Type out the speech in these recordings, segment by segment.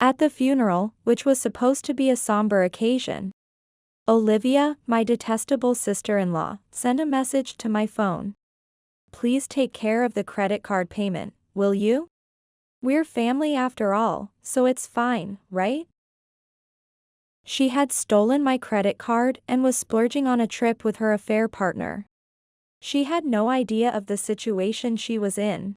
At the funeral, which was supposed to be a somber occasion, Olivia, my detestable sister-in-law, sent a message to my phone. "Please take care of the credit card payment, will you? We're family after all, so it's fine, right?" She had stolen my credit card and was splurging on a trip with her affair partner. She had no idea of the situation she was in.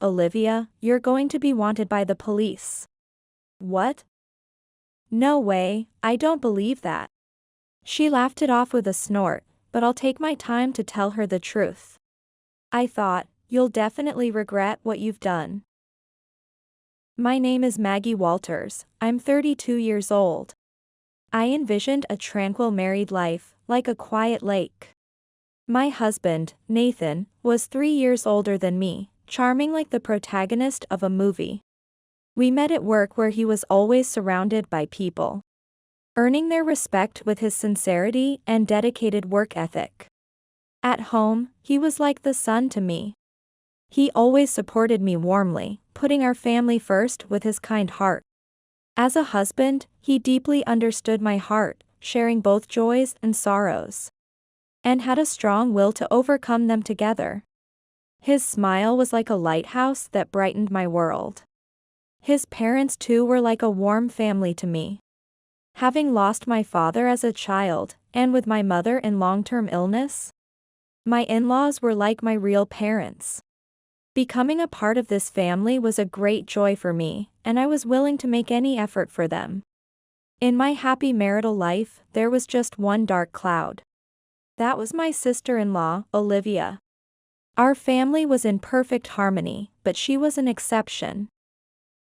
"Olivia, you're going to be wanted by the police." "What? No way, I don't believe that." She laughed it off with a snort, but I'll take my time to tell her the truth. I thought, "You'll definitely regret what you've done." My name is Maggie Walters, I'm 32 years old. I envisioned a tranquil married life, like a quiet lake. My husband, Nathan, was 3 years older than me, charming like the protagonist of a movie. We met at work where he was always surrounded by people, earning their respect with his sincerity and dedicated work ethic. At home, he was like the sun to me. He always supported me warmly, putting our family first with his kind heart. As a husband, he deeply understood my heart, sharing both joys and sorrows, and had a strong will to overcome them together. His smile was like a lighthouse that brightened my world. His parents too were like a warm family to me. Having lost my father as a child, and with my mother in long-term illness, my in-laws were like my real parents. Becoming a part of this family was a great joy for me, and I was willing to make any effort for them. In my happy marital life, there was just one dark cloud. That was my sister-in-law, Olivia. Our family was in perfect harmony, but she was an exception.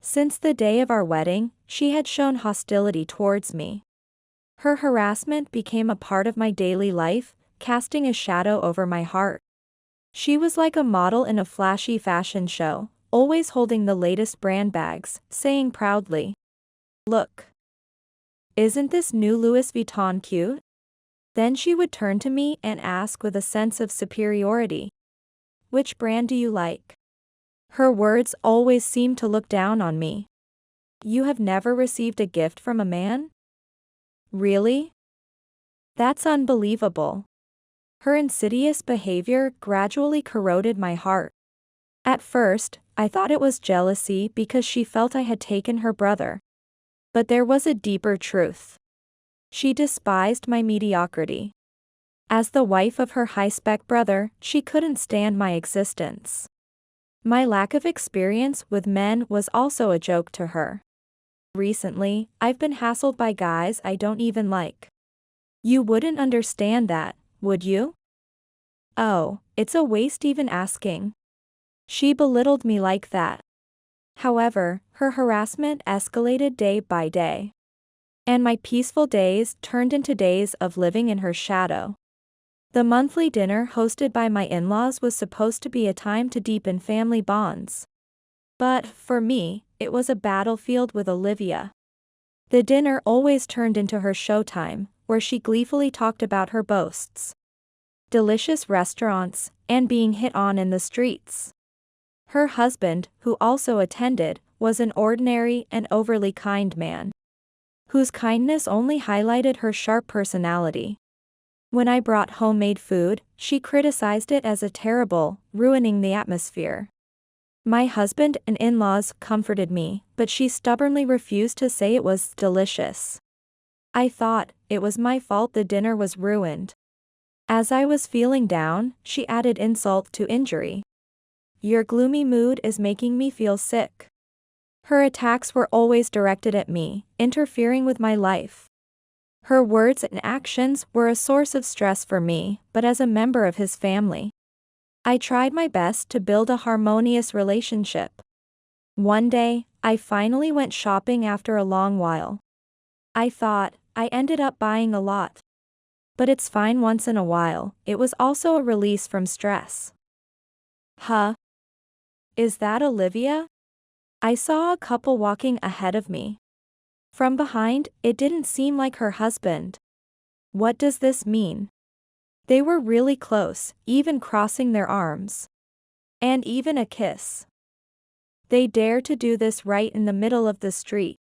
Since the day of our wedding, she had shown hostility towards me. Her harassment became a part of my daily life, casting a shadow over my heart. She was like a model in a flashy fashion show, always holding the latest brand bags, saying proudly, "Look. Isn't this new Louis Vuitton cute?" Then she would turn to me and ask with a sense of superiority, "Which brand do you like?" Her words always seemed to look down on me. "You have never received a gift from a man? Really? That's unbelievable." Her insidious behavior gradually corroded my heart. At first, I thought it was jealousy because she felt I had taken her brother. But there was a deeper truth. She despised my mediocrity. As the wife of her high-spec brother, she couldn't stand my existence. My lack of experience with men was also a joke to her. Recently, I've been hassled by guys I don't even like. You wouldn't understand that, would you? Oh, it's a waste even asking. She belittled me like that. However, her harassment escalated day by day. And my peaceful days turned into days of living in her shadow. The monthly dinner hosted by my in-laws was supposed to be a time to deepen family bonds. But, for me, it was a battlefield with Olivia. The dinner always turned into her showtime, where she gleefully talked about her boasts, delicious restaurants, and being hit on in the streets. Her husband, who also attended, was an ordinary and overly kind man, whose kindness only highlighted her sharp personality. When I brought homemade food, she criticized it as terrible, ruining the atmosphere. My husband and in-laws comforted me, but she stubbornly refused to say it was delicious. I thought it was my fault the dinner was ruined. As I was feeling down, she added insult to injury. "Your gloomy mood is making me feel sick." Her attacks were always directed at me, interfering with my life. Her words and actions were a source of stress for me, but as a member of his family, I tried my best to build a harmonious relationship. One day, I finally went shopping after a long while. I thought, I ended up buying a lot. But it's fine once in a while, it was also a release from stress. Huh? Is that Olivia? I saw a couple walking ahead of me. From behind, it didn't seem like her husband. What does this mean? They were really close, even crossing their arms. And even a kiss. They dare to do this right in the middle of the street.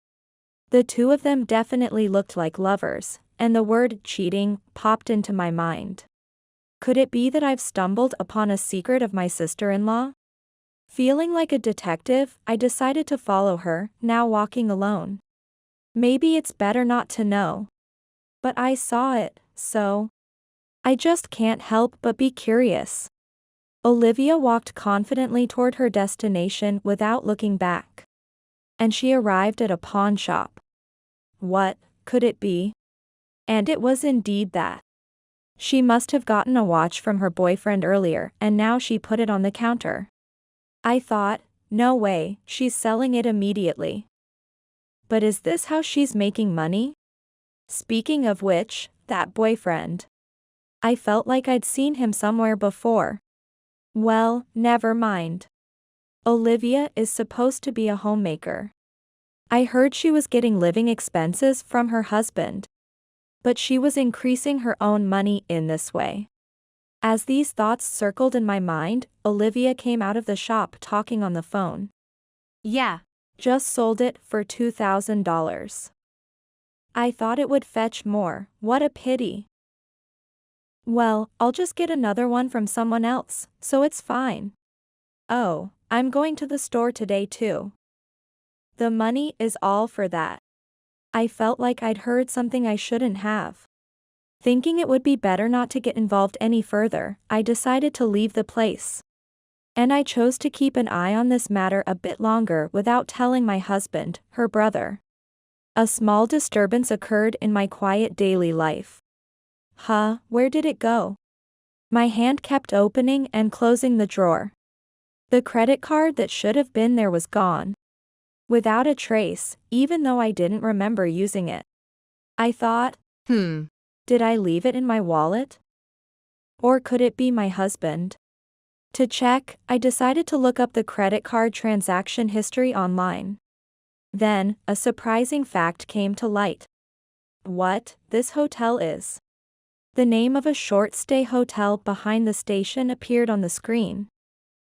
The two of them definitely looked like lovers, and the word cheating popped into my mind. Could it be that I've stumbled upon a secret of my sister-in-law? Feeling like a detective, I decided to follow her, now walking alone. Maybe it's better not to know. But I saw it, so I just can't help but be curious. Olivia walked confidently toward her destination without looking back. And she arrived at a pawn shop. What could it be? And it was indeed that. She must have gotten a watch from her boyfriend earlier, and now she put it on the counter. I thought, no way, she's selling it immediately. But is this how she's making money? Speaking of which, that boyfriend. I felt like I'd seen him somewhere before. Well, never mind. Olivia is supposed to be a homemaker. I heard she was getting living expenses from her husband. But she was increasing her own money in this way. As these thoughts circled in my mind, Olivia came out of the shop talking on the phone. Yeah. Just sold it for $2,000. I thought it would fetch more, what a pity. Well, I'll just get another one from someone else, so it's fine. Oh, I'm going to the store today too. The money is all for that. I felt like I'd heard something I shouldn't have. Thinking it would be better not to get involved any further, I decided to leave the place. And I chose to keep an eye on this matter a bit longer without telling my husband, her brother. A small disturbance occurred in my quiet daily life. Where did it go? My hand kept opening and closing the drawer. The credit card that should have been there was gone. Without a trace, even though I didn't remember using it. I thought, did I leave it in my wallet? Or could it be my husband? To check, I decided to look up the credit card transaction history online. Then, a surprising fact came to light. What, this hotel is? The name of a short-stay hotel behind the station appeared on the screen.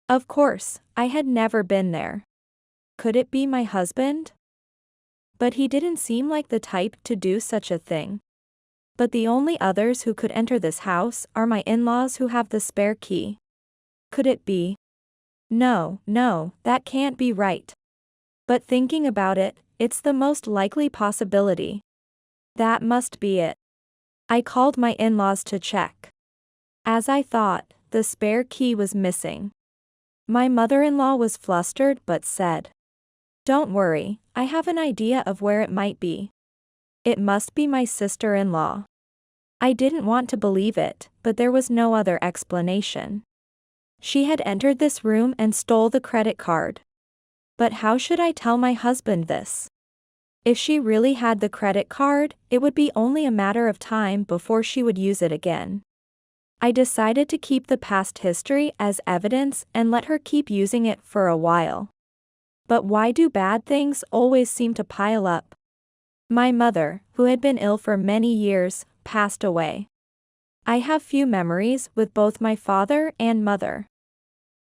Of course, I had never been there. Could it be my husband? But he didn't seem like the type to do such a thing. But the only others who could enter this house are my in-laws who have the spare key. Could it be? No, that can't be right. But thinking about it, it's the most likely possibility. That must be it. I called my in-laws to check. As I thought, the spare key was missing. My mother-in-law was flustered but said, "Don't worry, I have an idea of where it might be. It must be my sister-in-law." I didn't want to believe it, but there was no other explanation. She had entered this room and stole the credit card. But how should I tell my husband this? If she really had the credit card, it would be only a matter of time before she would use it again. I decided to keep the past history as evidence and let her keep using it for a while. But why do bad things always seem to pile up? My mother, who had been ill for many years, passed away. I have few memories with both my father and mother.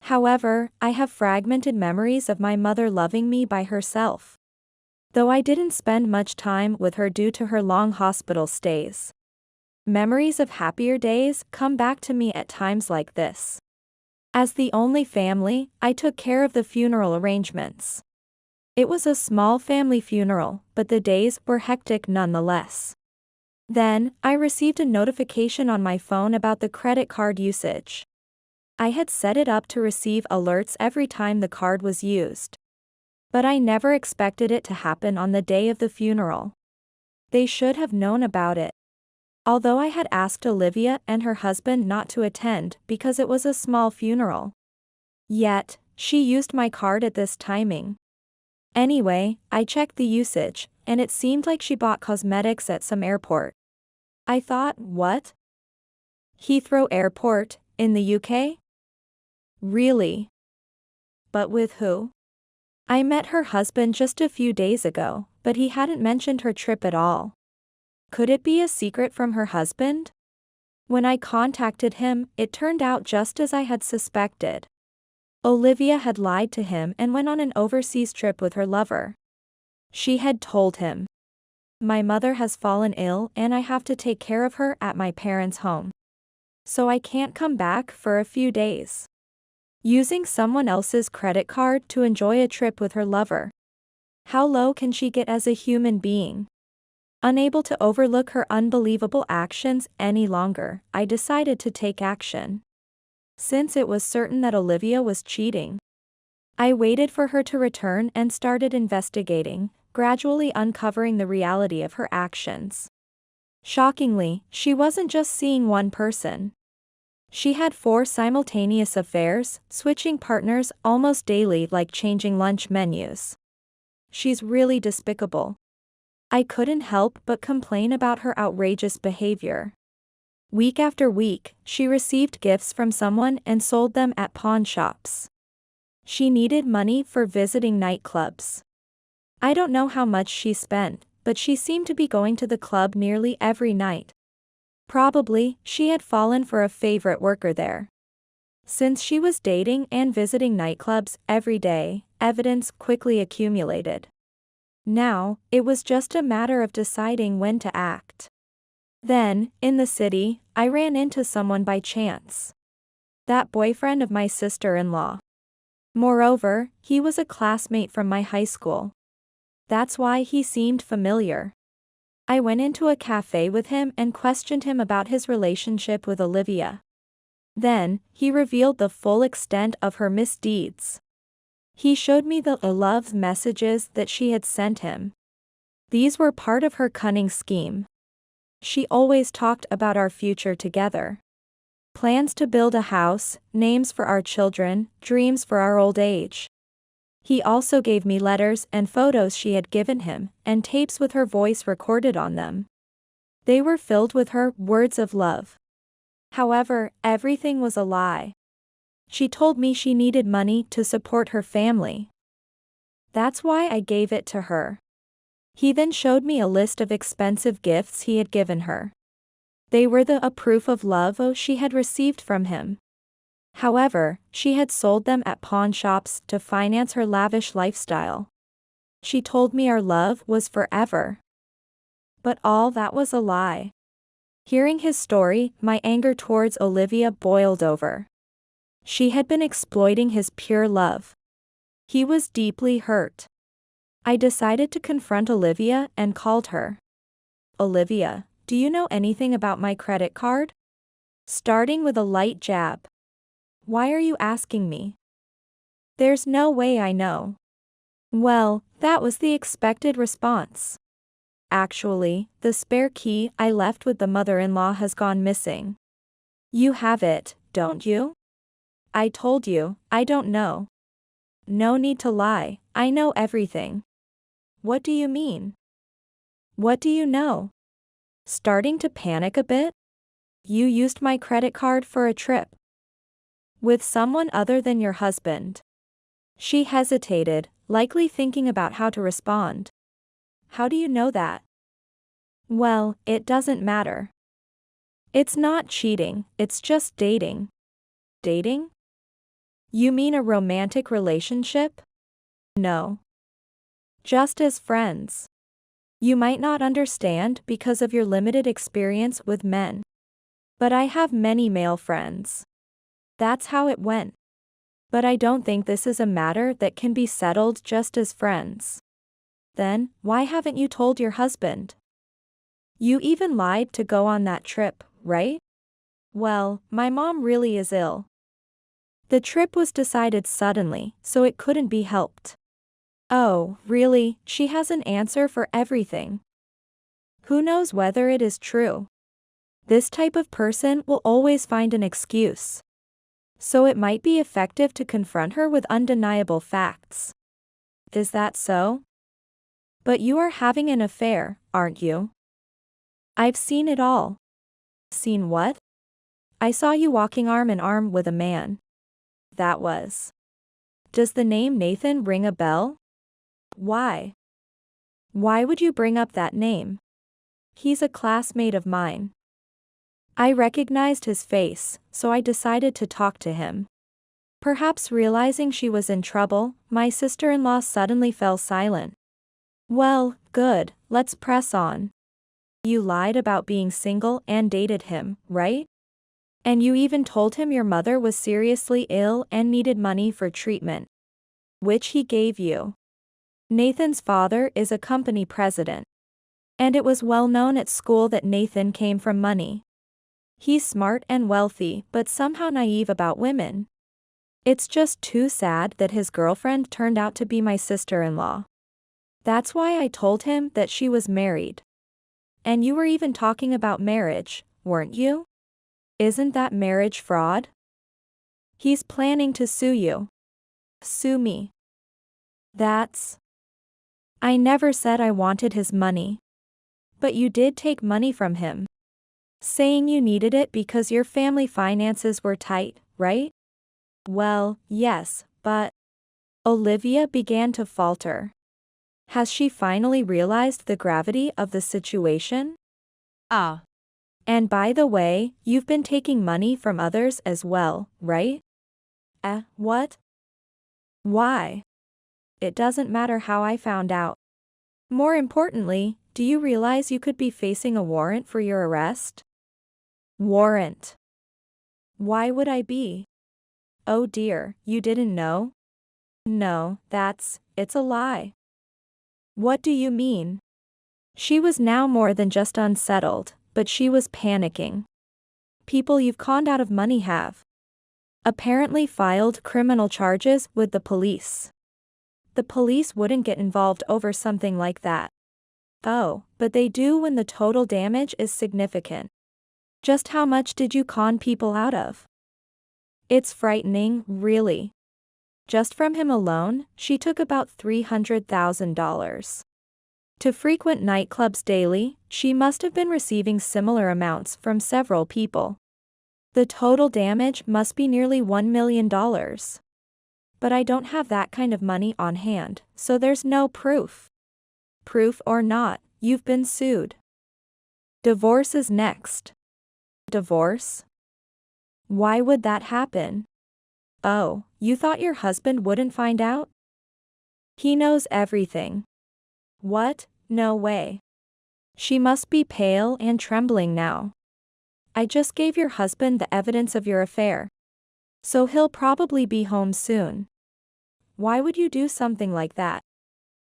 However, I have fragmented memories of my mother loving me by herself. Though I didn't spend much time with her due to her long hospital stays. Memories of happier days come back to me at times like this. As the only family, I took care of the funeral arrangements. It was a small family funeral, but the days were hectic nonetheless. Then, I received a notification on my phone about the credit card usage. I had set it up to receive alerts every time the card was used. But I never expected it to happen on the day of the funeral. They should have known about it. Although I had asked Olivia and her husband not to attend because it was a small funeral. Yet, she used my card at this timing. Anyway, I checked the usage, and it seemed like she bought cosmetics at some airport. I thought, what? Heathrow Airport, in the UK? Really? But with who? I met her husband just a few days ago, but he hadn't mentioned her trip at all. Could it be a secret from her husband? When I contacted him, it turned out just as I had suspected. Olivia had lied to him and went on an overseas trip with her lover. She had told him, my mother has fallen ill and I have to take care of her at my parents' home. So I can't come back for a few days. Using someone else's credit card to enjoy a trip with her lover. How low can she get as a human being? Unable to overlook her unbelievable actions any longer, I decided to take action. Since it was certain that Olivia was cheating, I waited for her to return and started investigating, gradually uncovering the reality of her actions. Shockingly, she wasn't just seeing one person. She had 4 simultaneous affairs, switching partners almost daily like changing lunch menus. She's really despicable. I couldn't help but complain about her outrageous behavior. Week after week, she received gifts from someone and sold them at pawn shops. She needed money for visiting nightclubs. I don't know how much she spent, but she seemed to be going to the club nearly every night. Probably, she had fallen for a favorite worker there. Since she was dating and visiting nightclubs every day, evidence quickly accumulated. Now, it was just a matter of deciding when to act. Then, in the city, I ran into someone by chance. That boyfriend of my sister-in-law. Moreover, he was a classmate from my high school. That's why he seemed familiar. I went into a cafe with him and questioned him about his relationship with Olivia. Then, he revealed the full extent of her misdeeds. He showed me the love messages that she had sent him. These were part of her cunning scheme. She always talked about our future together. Plans to build a house, names for our children, dreams for our old age. He also gave me letters and photos she had given him, and tapes with her voice recorded on them. They were filled with her words of love. However, everything was a lie. She told me she needed money to support her family. That's why I gave it to her. He then showed me a list of expensive gifts he had given her. They were a proof of love she had received from him. However, she had sold them at pawn shops to finance her lavish lifestyle. She told me our love was forever. But all that was a lie. Hearing his story, my anger towards Olivia boiled over. She had been exploiting his pure love. He was deeply hurt. I decided to confront Olivia and called her. Olivia, do you know anything about my credit card? Starting with a light jab. Why are you asking me? There's no way I know. Well, that was the expected response. Actually, the spare key I left with the mother-in-law has gone missing. You have it, don't you? I told you, I don't know. No need to lie, I know everything. What do you mean? What do you know? Starting to panic a bit? You used my credit card for a trip. With someone other than your husband. She hesitated, likely thinking about how to respond. How do you know that? Well, it doesn't matter. It's not cheating, it's just dating. Dating? You mean a romantic relationship? No. Just as friends. You might not understand because of your limited experience with men. But I have many male friends. That's how it went. But I don't think this is a matter that can be settled just as friends. Then, why haven't you told your husband? You even lied to go on that trip, right? Well, my mom really is ill. The trip was decided suddenly, so it couldn't be helped. Oh, really? She has an answer for everything. Who knows whether it is true? This type of person will always find an excuse. So it might be effective to confront her with undeniable facts. Is that so? But you are having an affair, aren't you? I've seen it all. Seen what? I saw you walking arm in arm with a man. That was. Does the name Nathan ring a bell? Why? Why would you bring up that name? He's a classmate of mine. I recognized his face, so I decided to talk to him. Perhaps realizing she was in trouble, my sister-in-law suddenly fell silent. Well, good, let's press on. You lied about being single and dated him, right? And you even told him your mother was seriously ill and needed money for treatment, which he gave you. Nathan's father is a company president. And it was well known at school that Nathan came from money. He's smart and wealthy, but somehow naive about women. It's just too sad that his girlfriend turned out to be my sister-in-law. That's why I told him that she was married. And you were even talking about marriage, weren't you? Isn't that marriage fraud? He's planning to sue you. Sue me. I never said I wanted his money. But you did take money from him. Saying you needed it because your family finances were tight, right? Well, yes, but... Olivia began to falter. Has she finally realized the gravity of the situation? And by the way, you've been taking money from others as well, right? What? Why? It doesn't matter how I found out. More importantly, do you realize you could be facing a warrant for your arrest? Warrant. Why would I be? Oh dear, you didn't know? No, it's a lie. What do you mean? She was now more than just unsettled, but she was panicking. People you've conned out of money have apparently filed criminal charges with the police. The police wouldn't get involved over something like that. Oh, but they do when the total damage is significant. Just how much did you con people out of? It's frightening, really. Just from him alone, she took about $300,000. To frequent nightclubs daily, she must have been receiving similar amounts from several people. The total damage must be nearly $1 million. But I don't have that kind of money on hand, so there's no proof. Proof or not, you've been sued. Divorce is next. Divorce? Why would that happen? Oh, you thought your husband wouldn't find out? He knows everything. What? No way. She must be pale and trembling now. I just gave your husband the evidence of your affair. So he'll probably be home soon. Why would you do something like that?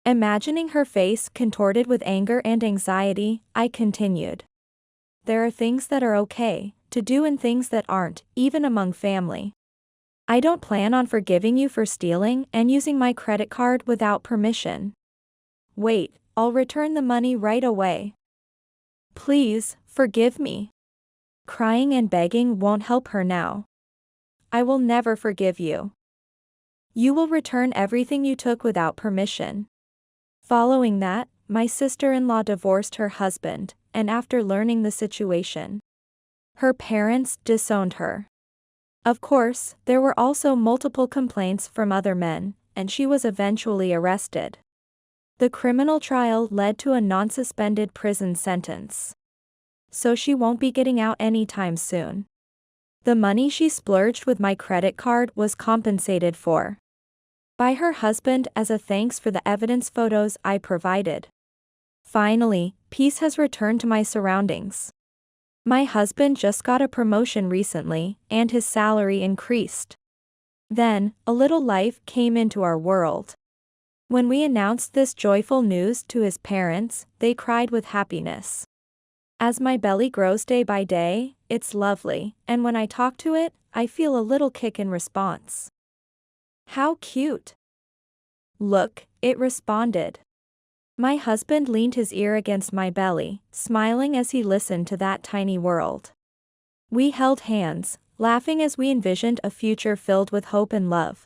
Imagining her face contorted with anger and anxiety, I continued. There are things that are okay to do and things that aren't, even among family. I don't plan on forgiving you for stealing and using my credit card without permission. Wait, I'll return the money right away. Please, forgive me. Crying and begging won't help her now. I will never forgive you. You will return everything you took without permission. Following that, my sister-in-law divorced her husband, and after learning the situation, her parents disowned her. Of course, there were also multiple complaints from other men, and she was eventually arrested. The criminal trial led to a non-suspended prison sentence. So she won't be getting out anytime soon. The money she splurged with my credit card was compensated for by her husband as a thanks for the evidence photos I provided. Finally, peace has returned to my surroundings. My husband just got a promotion recently, and his salary increased. Then, a little life came into our world. When we announced this joyful news to his parents, they cried with happiness. As my belly grows day by day, it's lovely, and when I talk to it, I feel a little kick in response. How cute! Look, it responded. My husband leaned his ear against my belly, smiling as he listened to that tiny world. We held hands, laughing as we envisioned a future filled with hope and love.